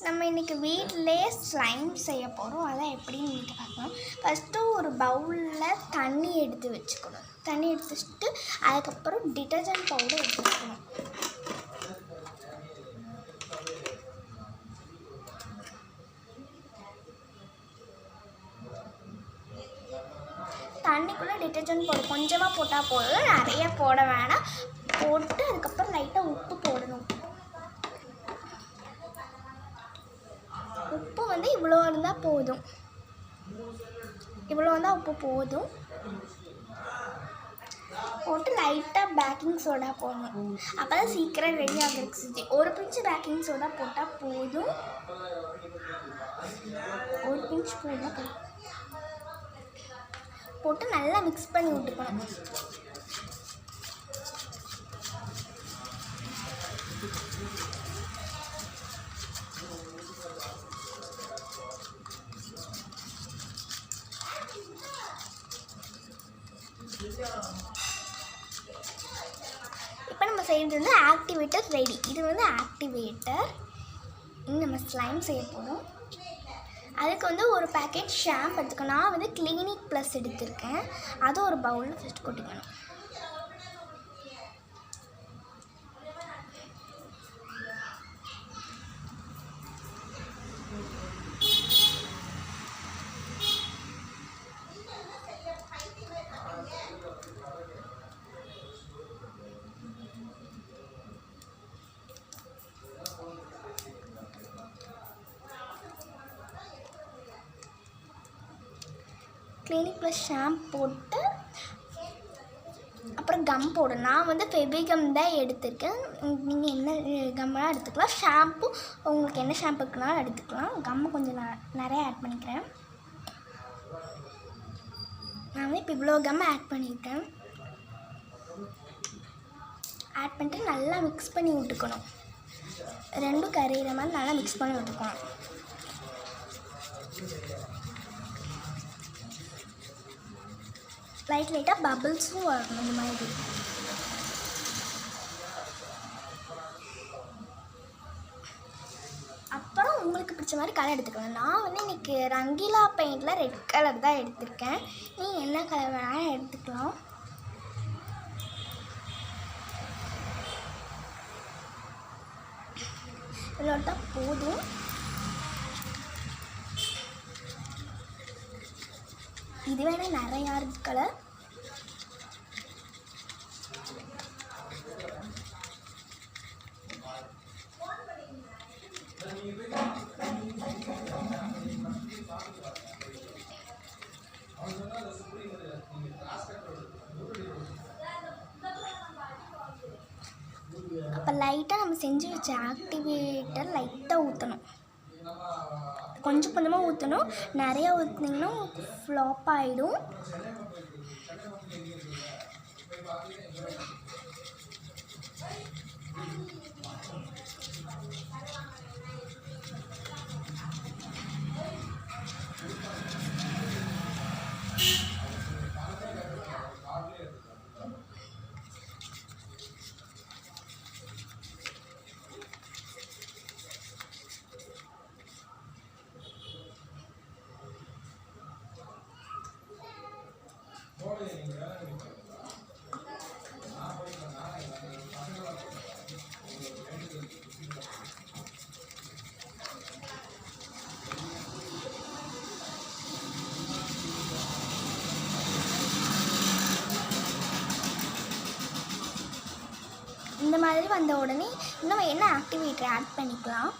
நம்ம இன்றைக்கி வீட்டிலே ஸ்லைம் செய்ய போகிறோம். அதான் எப்படின்னு வீட்டை பார்க்கணும். ஃபஸ்ட்டு ஒரு பவுலில் தண்ணி எடுத்து வச்சுக்கணும். தண்ணி எடுத்து வச்சுட்டு அதுக்கப்புறம் டிட்டர்ஜென்ட் பவுடர் எடுத்து வச்சுக்கணும். தண்ணிக்குள்ளே டிட்டர்ஜென்ட் பவுடர் கொஞ்சமாக போட்டால் போதும், நிறைய போட வேணாம். போட்டு அதுக்கப்புறம் லைட்டாக உப்பு போடணும். உப்பு வந்து இவ்வளோ இருந்தால் போதும். இவ்வளோ இருந்தால் உப்பு போதும். போட்டு லைட்டாக பேக்கிங் சோடா போடணும். அப்போ தான் சீக்கிரம் ரெடி ஆகிருக்கு. ஒரு பிஞ்சு பேக்கிங் சோடா போட்டால் போதும். ஒரு பிஞ்சு போட்டு நல்லா மிக்ஸ் பண்ணி விட்டுக்கணும். இப்போ நம்ம செய்கிறது வந்து ஆக்டிவேட்டர் ரெடி. இது வந்து ஆக்டிவேட்டர். இன்னும் நம்ம ஸ்லைம் செய்ய போகிறோம். அதுக்கு வந்து ஒரு பேக்கெட் ஷாம்பு எடுத்துக்கணும். நான் வந்து கிளினிக் ப்ளஸ் எடுத்திருக்கேன். அதை ஒரு பவுலில் ஃபஸ்ட் கொட்டிக்கணும். கிளினிக் ப்ளஸ் ஷாம்பு போட்டு அப்புறம் கம் போடணும். நான் வந்து ஃபெவிகம் தான் எடுத்திருக்கேன். நீங்கள் என்ன கம்மெலாம் எடுத்துக்கலாம். ஷாம்பு உங்களுக்கு என்ன ஷாம்பு இருக்குனாலும் எடுத்துக்கலாம். கம்மு கொஞ்சம் நிறைய ஆட் பண்ணிக்கிறேன். நான் வந்து இப்போ இவ்வளோ கம்மை ஆட் பண்ணியிருக்கேன். ஆட் பண்ணிட்டு நல்லா மிக்ஸ் பண்ணி விட்டுக்கணும். ரெண்டும் கரையிற மாதிரி நல்லா மிக்ஸ் பண்ணி விட்டுக்கணும். லைட்டாக பபிள்ஸும் வரணும். இந்த மாதிரி அப்புறம் உங்களுக்கு பிடிச்ச மாதிரி கலர் எடுத்துக்கலாம். நான் வந்து இன்றைக்கி ரங்கீலா பெயிண்டில் ரெட் கலர் தான் எடுத்திருக்கேன். நீங்கள் என்ன கலர் வேணாலும் எடுத்துக்கலாம். இவ்வளோ தான் போதும். இது வேணால் நிறையா இருக்கு கலர். அப்போ லைட்டாக நம்ம செஞ்சு வச்ச ஆக்டிவேட்டர் லைட்டாக ஊற்றணும். கொஞ்சம் கொஞ்சமாக ஊற்றணும். நிறையா ஊற்றினீங்கன்னா ஃப்ளாப் ஆகிடும். இந்த மாதிரி வந்த உடனே இன்னும் என்ன ஆக்டிவேட்டர் ஆட் பண்ணிக்கலாம்.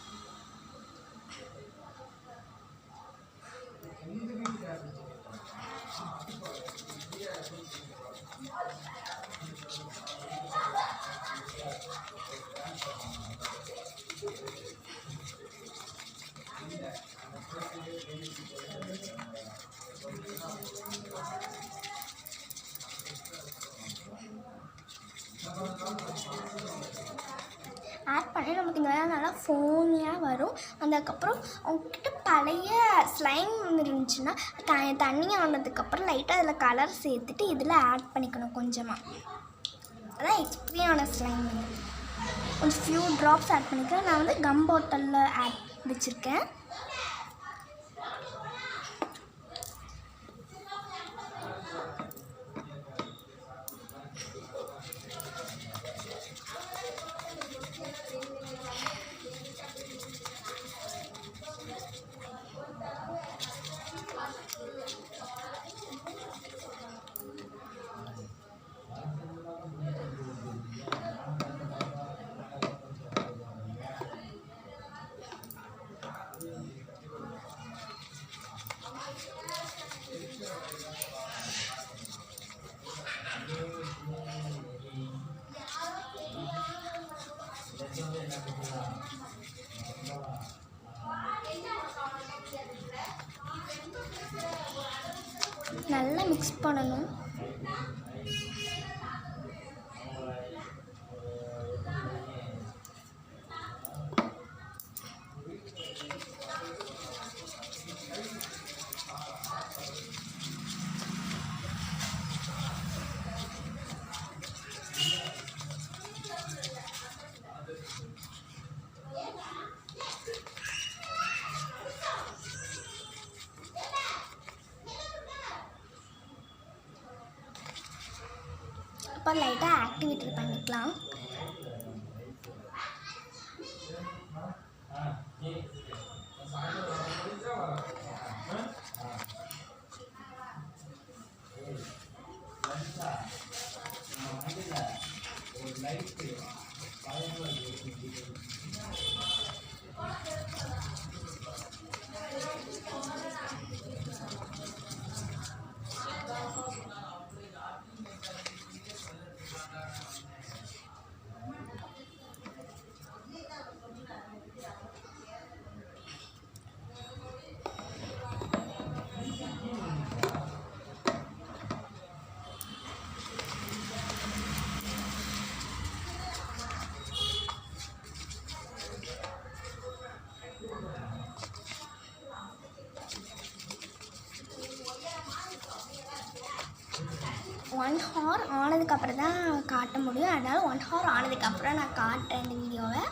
ஆட் பண்ணி நமக்கு இந்த நல்லா ஃபோமியாக வரும். அதுக்கப்புறம் அவங்கக்கிட்ட பழைய ஸ்லைம் இருந்துச்சுன்னா தண்ணி ஆனதுக்கப்புறம் லைட்டாக அதில் கலர் சேர்த்துட்டு இதில் ஆட் பண்ணிக்கணும் கொஞ்சமாக. அதான் எக்ஸ்பிரி ஆன ஸ்லைம். கொஞ்சம் ஃபியூ ட்ராப்ஸ் ஆட் பண்ணிக்கிறேன். நான் வந்து கம் பாட்டிலில் ஆட் வச்சுருக்கேன். நல்லா மிக்ஸ் பண்ணணும். இப்போ லைட்டாக ஆக்டிவேட்டர் பண்ணிக்கலாம். ஒன் ஹவர் ஆனதுக்கப்புறம் தான் காட்ட முடியும். அதனால் 1 ஹவர் ஆனதுக்கப்புறம் நான் காட்டுறேன் இந்த வீடியோவை.